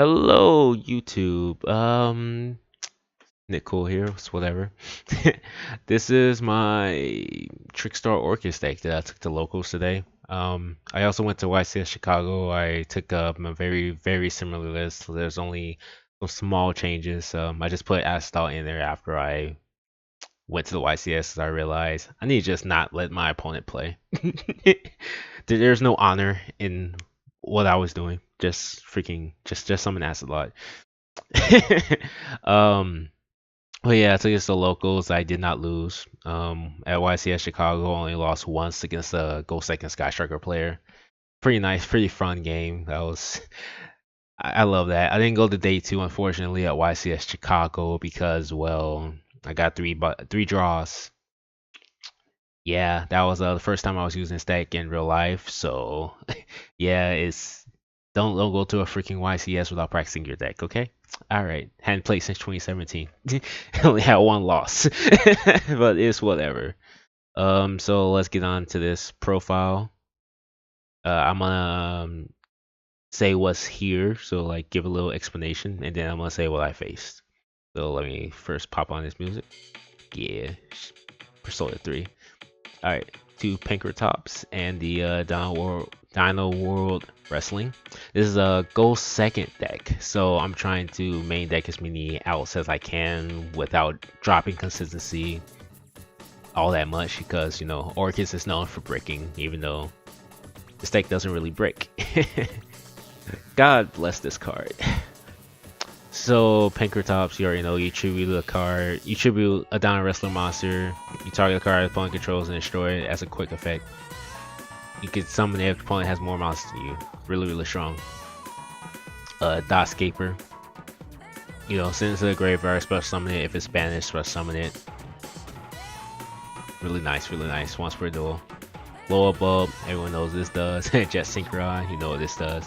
Hello, YouTube. Nick Cool here, it's whatever. This is my Trickstar Orcust deck that I took to locals today. I also went to YCS Chicago. I took a very, very similar list. So there's only some small changes. I just put Astal in there after I went to the YCS. I realized I need to just not let my opponent play. There's no honor in what I was doing. Just freaking, just summon acid lot. um, but yeah, I took it to locals. I did not lose. At YCS Chicago, I only lost once against a Ghost Second Sky Striker player. Pretty nice, pretty fun game. That was, I love that. I didn't go to day two, unfortunately, at YCS Chicago because, well, I got three draws. Yeah, that was the first time I was using stack in real life. So, yeah, it's don't go to a freaking YCS without practicing your deck, okay? All right, hadn't played since 2017. Only had one loss, but it's whatever. So let's get on to this profile. I'm gonna say what's here, so like give a little explanation, and then I'm gonna say what I faced. So let me first pop on this music. Yeah, Persona 3. All right, two Pinker Tops and the Dino World Wrestling. This is a Ghost second deck, so I'm trying to main deck as many outs as I can without dropping consistency all that much because, you know, Orcust is known for bricking, even though this deck doesn't really brick. God bless this card. So, Pinker Tops, you already know, you tribute a card, you tribute a Dino Wrestler monster, you target a card the opponent controls and destroy it as a quick effect. You can summon it if the opponent has more monsters than you. Really strong. Dotscaper. You know, send it to the graveyard, special summon it. If it's banished, special summon it. Really nice. Once per duel. Blow up bulb, everyone knows this does. Jet Synchron, you know what this does.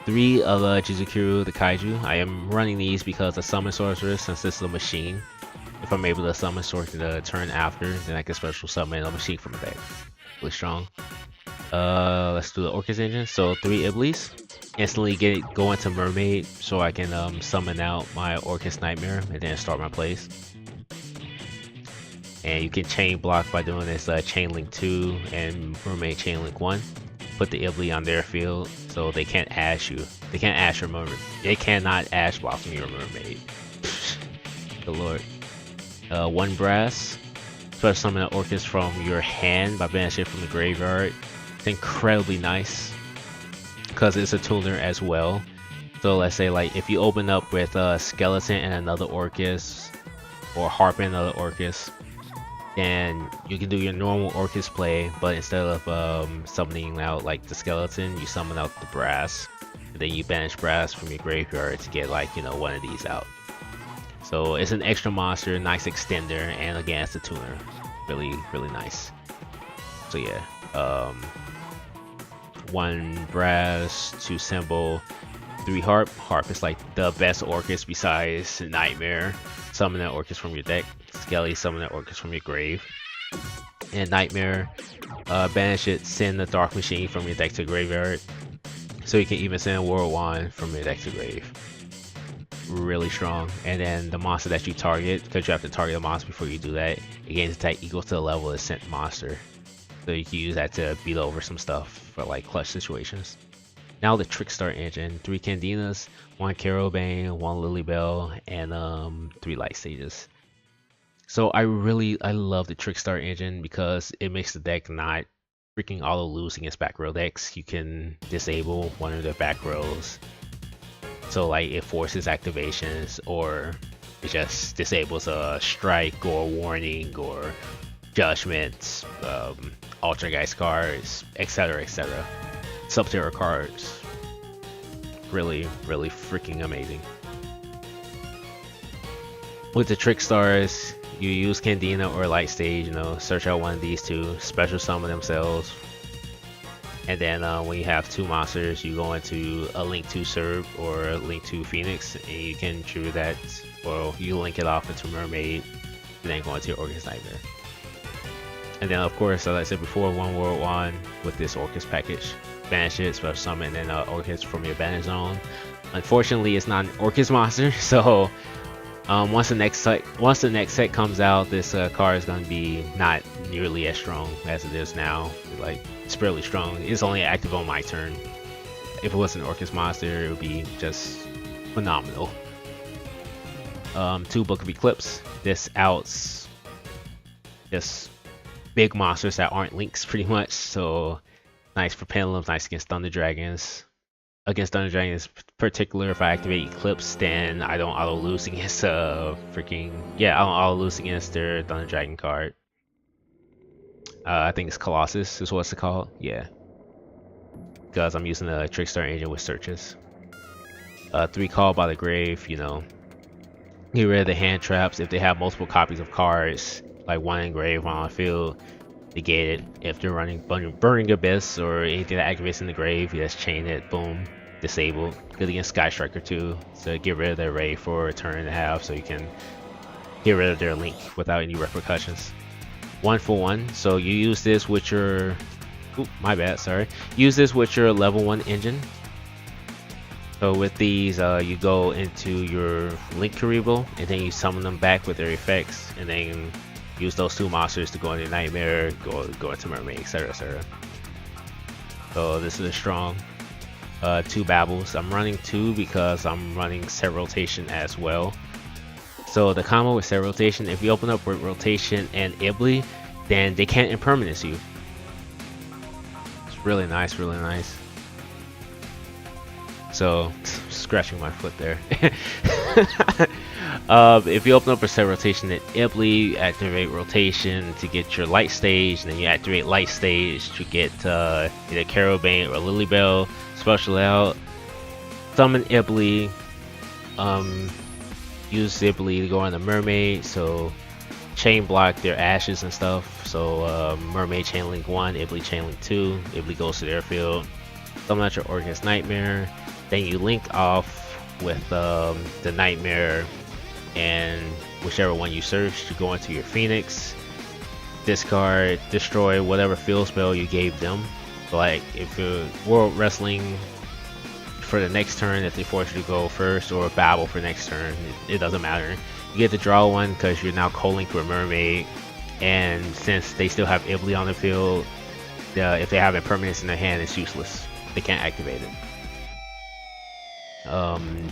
3 of Jizukuru, the Kaiju. I am running these because the summon sorcerer, since this is a machine. If I'm able to summon sorcerer the turn after, then I can special summon a machine from the deck. Really strong. Let's do the Orcust engine. So 3 Iblis. Instantly go into Mermaid so I can summon out my Orcust Nightmare and then start my plays. And you can chain block by doing this Chain Link 2 and Mermaid Chain Link 1. Put the Iblis on their field so they can't ash you. They can't ash your mermaid. They cannot ash block from your mermaid. Good lord. 1 brass. Special summon an Orcust from your hand by banishing it from the graveyard. It's incredibly nice because it's a tuner as well. So let's say like if you open up with a skeleton and another Orcust, or harping another Orcust, then you can do your normal Orcust play, but instead of summoning out like the skeleton, you summon out the brass, and then you banish brass from your graveyard to get like, you know, one of these out. So it's an extra monster, nice extender, and again it's a tuner. Really nice. So yeah, 1 brass, 2 symbol, 3 harp. Harp is like the best Orcust besides Nightmare. Summon that Orcust from your deck. Skelly, summon that Orcust from your grave. And Nightmare, banish it, send the Dark Machine from your deck to graveyard. So you can even send World Wand from your deck to grave. Really strong. And then the monster that you target, because you have to target a monster before you do that, it gains attack equal to the level of the sent monster. So you can use that to beat over some stuff for like clutch situations. Now the Trickstar engine, 3 Candinas, 1 Carobane, 1 Lilybell, and 3 Light Sages. So I love the Trickstar engine because it makes the deck not freaking auto lose against back row decks. You can disable one of their back rows. So like it forces activations, or it just disables a strike or warning or judgments, Altergeist cards, etc. Subterror cards. Really freaking amazing. With the Trickstars, you use Candina or Light Stage, you know, search out one of these two, special summon themselves. And then when you have 2 monsters, you go into a Link 2 Serb or a Link 2 Phoenix, and you can tribute that, or you link it off into Mermaid, and then go into your Orcust Nightmare. And then of course, as I said before, 1 World Wand with this Orcust package. banish it, special summon, and then Orcust from your banish zone. Unfortunately, it's not an Orcust monster, so once the next set comes out, this card is going to be not nearly as strong as it is now. Like, it's barely strong. It's only active on my turn. If it was an Orcust monster, it would be just phenomenal. 2 Book of Eclipse. This outs just big monsters that aren't links, pretty much. So nice for pendulums, nice against Thunder Dragons. Against Thunder Dragons, particular, if I activate Eclipse, then I don't auto lose against I don't auto lose against their Thunder Dragon card. I think it's Colossus is what it's called. Yeah, because I'm using the Trickstar engine with searches. 3 Call by the Grave, you know, get rid of the hand traps. If they have multiple copies of cards, like 1 in grave, 1 on field, negate it. If they're running Burning Abyss or anything that activates in the grave, you just chain it, boom, disabled. Good against Sky Striker too, so get rid of their array for a turn and a half, so you can get rid of their link without any repercussions. 1 for 1, so you use this with your, use this with your level 1 engine. So with these, you go into your Link Karibo, and then you summon them back with their effects, and then use those 2 monsters to go into Nightmare, go into Mermaid, etc, etc. So this is a strong 2 Babbles. I'm running 2 because I'm running Set Rotation as well. So the combo with Set Rotation, if you open up with Rotation and Ibly, then they can't impermanence you. It's really nice, really nice. So, scratching my foot there. If you open up a Set Rotation at Ibly, activate Rotation to get your Light Stage, and then you activate Light Stage to get either Carobane or Lilybell, special out, summon Ibly, use Ibly to go on the Mermaid, so chain block their ashes and stuff. So Mermaid chain link 1, Ibly chain link 2, Ibly goes to their field, summon out your Orcust Nightmare. Then you link off with the Nightmare and whichever one you search to go into your Phoenix. Discard, destroy whatever field spell you gave them. So like if you're World Wrestling for the next turn, if they force you to go first, or Babel for next turn, it doesn't matter. You get to draw one because you're now co-linked with Mermaid, and since they still have Ibly on the field, if they have impermanence in their hand, it's useless. They can't activate it.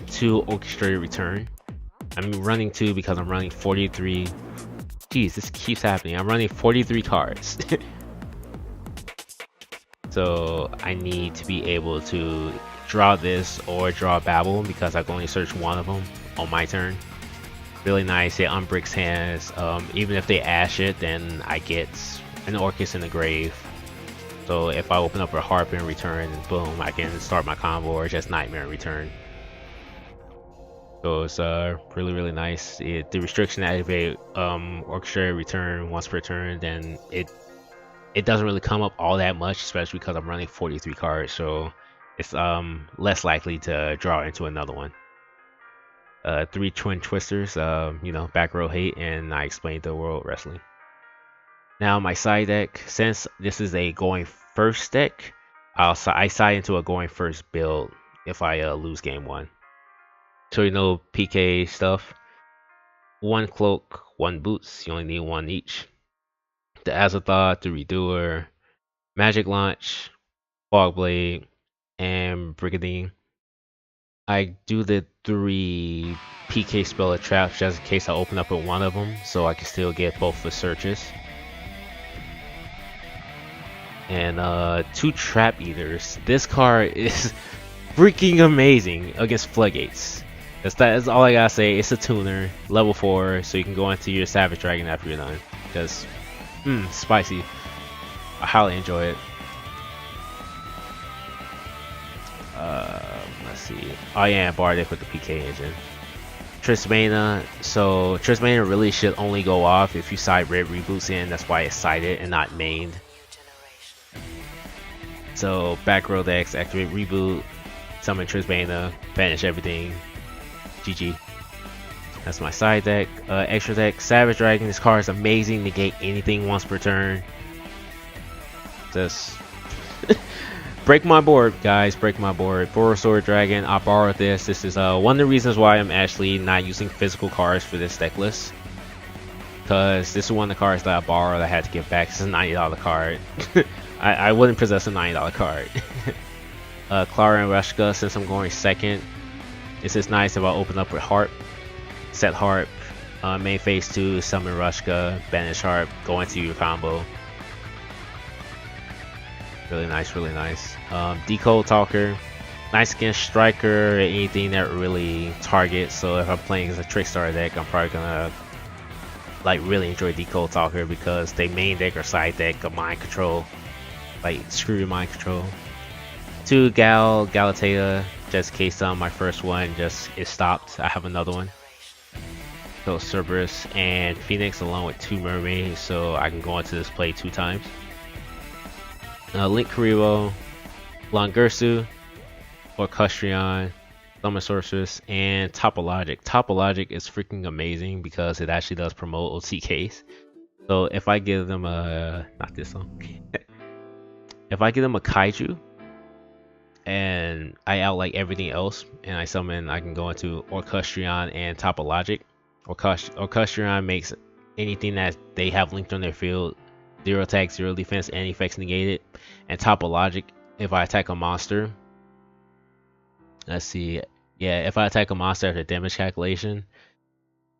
2 Orchestrated Return. I'm running 2 because I'm running 43. Jeez, this keeps happening. I'm running 43 cards. So I need to be able to draw this or draw Babel because I can only search 1 of them on my turn. Really nice. It unbricks hands. Even if they ash it, then I get an Orcust in the grave. So if I open up a Harp and return, boom, I can start my combo or just Nightmare and return. So it's really, really nice. The restriction to activate Orchestrated Return once per turn, then it doesn't really come up all that much, especially because I'm running 43 cards, so it's less likely to draw into another one. 3 Twin Twisters, you know, back row hate, and I explained the World Wrestling. Now my side deck, since this is a going first deck, I side into a going first build if I lose game 1. So you know PK stuff. 1 cloak, 1 boots. You only need 1 each. The Azathoth, the Redoer, Magic Launch, Fogblade, and Brigadine. I do the 3 PK spell of traps just in case I open up with 1 of them, so I can still get both the searches. And 2 Trap Eaters. This card is freaking amazing against Floodgates. That's all I gotta say. It's a tuner, level 4, so you can go into your Savage Dragon after you're done. Because, spicy. I highly enjoy it. Let's see. Oh yeah, Bardic with the PK engine. Trismania. So Trismania really should only go off if you side red reboots in. That's why it's sided and not mained. So back row decks, activate reboot, summon Trismania, banish everything. GG. That's my side deck. Extra deck, Savage Dragon. This card is amazing. Negate anything once per turn. Just Break my board, guys. Break my board. Sword Dragon. I borrowed this. This is one of the reasons why I'm actually not using physical cards for this deck list. Because this is one of the cards that I borrowed. I had to give back. It's a $90 card. I wouldn't possess a $90 card. Clara and Rushka, since I'm going second. This is nice if I open up with Harp. Set Harp. Main phase 2, summon Rushka. Banish Harp. Go into your combo. Really nice, really nice. Decode Talker. Nice against Striker, anything that really targets. So if I'm playing as a Trickstar deck, I'm probably gonna like really enjoy Decode Talker because they main deck or side deck of Mind Control. Like screw your Mind Control. 2 Galatea, just in case my first one it stopped. I have another one. So Cerberus and Phoenix along with 2 Mermaids, so I can go into this play 2 times. Link Karibo, Longursu, Orcustrion, Summon Sorceress, and Topologic. Topologic is freaking amazing because it actually does promote OTKs. So if I give them a not this one, if I give them a Kaiju and I out like everything else and I summon, I can go into Orcustrion and Topologic. Orcustrion makes anything that they have linked on their field 0 attack, 0 defense, and effects negated. And Topologic, if I attack a monster, let's see, yeah, if I attack a monster after damage calculation,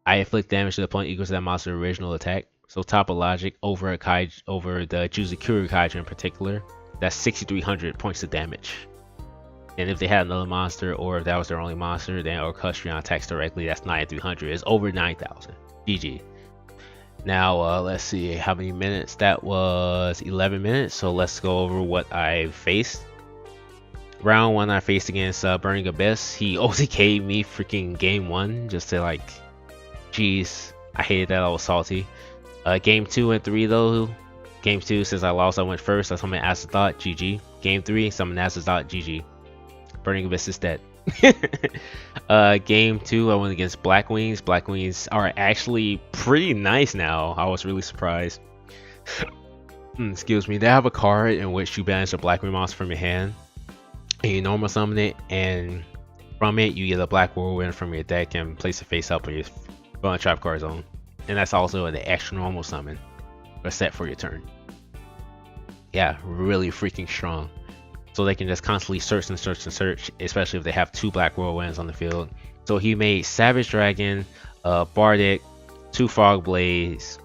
I inflict damage to the opponent equals to that monster's original attack. So Topologic over over the Juzukuru Kaiju in particular, that's 6,300 points of damage. And if they had another monster, or if that was their only monster, then Orcustrion attacks directly, that's 9,300. It's over 9,000. GG. Now, let's see how many minutes. That was 11 minutes. So let's go over what I faced. Round 1, I faced against Burning Abyss. He OTK'd me freaking game 1. Just to like, jeez, I hated that. I was salty. Game 2 and 3 though. Game 2, since I lost, I went first. I summoned Astathought. GG. Game 3, summoned Astathought. GG. Burning Abyss is dead. Game 2, I went against Blackwings. Blackwings are actually pretty nice now. I was really surprised. Excuse me. They have a card in which you banish a Blackwing monster from your hand, and you normal summon it, and from it you get a Black Whirlwind from your deck and place it face up on your trap card zone. And that's also an extra normal summon or set for your turn. Yeah, really freaking strong. So they can just constantly search and search and search, especially if they have 2 Black Whirlwinds on the field. So he made Savage Dragon, Bardic, 2 Fog Blades,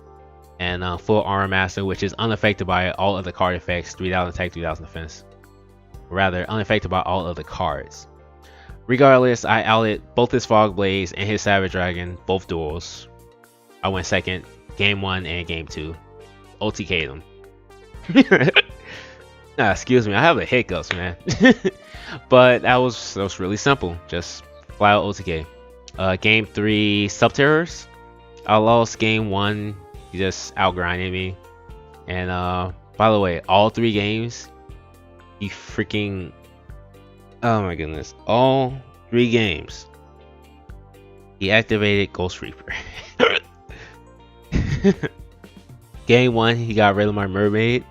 and full Armor Master, which is unaffected by all other card effects, 3,000 attack, 3,000 defense. Rather, unaffected by all other cards. Regardless, I outed both his Fog Blades and his Savage Dragon, both duels. I went second, game 1 and game 2. OTK'd him. Excuse me, I have the hiccups, man. But that was really simple. Just fly out OTK. Game 3, Subterrors. I lost game 1. He just outgrinded me. And by the way, all 3 games, he freaking, oh my goodness, all 3 games, he activated Ghost Reaper. Game 1, he got rid of my Mermaid.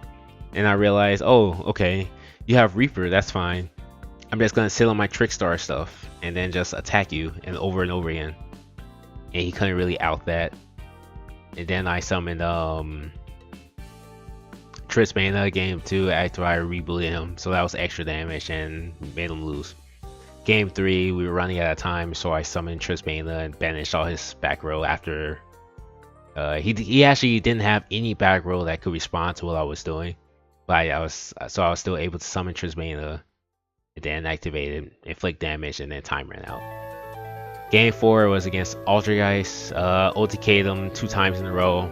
And I realized, oh, okay, you have Reaper, that's fine. I'm just gonna sit on my Trickstar stuff and then just attack you and over again. And he couldn't really out that. And then I summoned Trickstar game 2 after I rebooted him, so that was extra damage and made him lose. Game 3, we were running out of time, so I summoned Trickstar and banished all his back row after. He actually didn't have any back row that could respond to what I was doing. But I was still able to summon Trickstar and then activate it, inflict damage, and then time ran out. Game 4 was against Altergeist. OTK'd him 2 times in a row.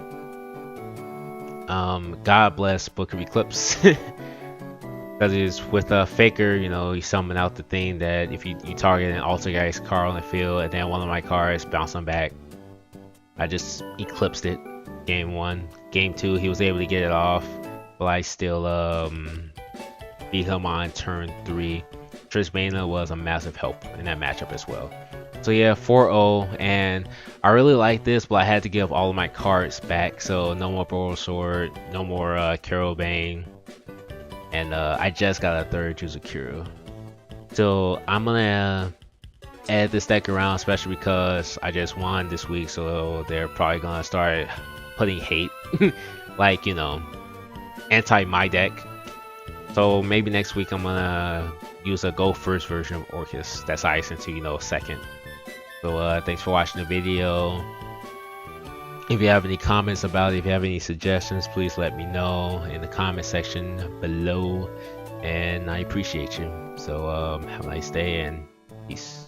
God bless Book of Eclipse. Because it's with a Faker, you know, you summon out the thing that if you target an Altergeist card on the field and then one of my cards bounce them back. I just eclipsed it. Game 1. Game 2, he was able to get it off. But I still beat him on turn 3. Trickstar was a massive help in that matchup as well. So yeah, 4-0, and I really like this, but I had to give all of my cards back. So no more Sword, no more Carol Bane, and I just got a third Juzukuru. So I'm gonna add this deck around, especially because I just won this week, so they're probably gonna start putting hate, like, you know, anti my deck. So maybe next week I'm gonna use a go first version of Orcust that's ice into, you know, second. So thanks for watching the video. If you have any comments about it, if you have any suggestions, please let me know in the comment section below, and I appreciate you. So have a nice day and peace.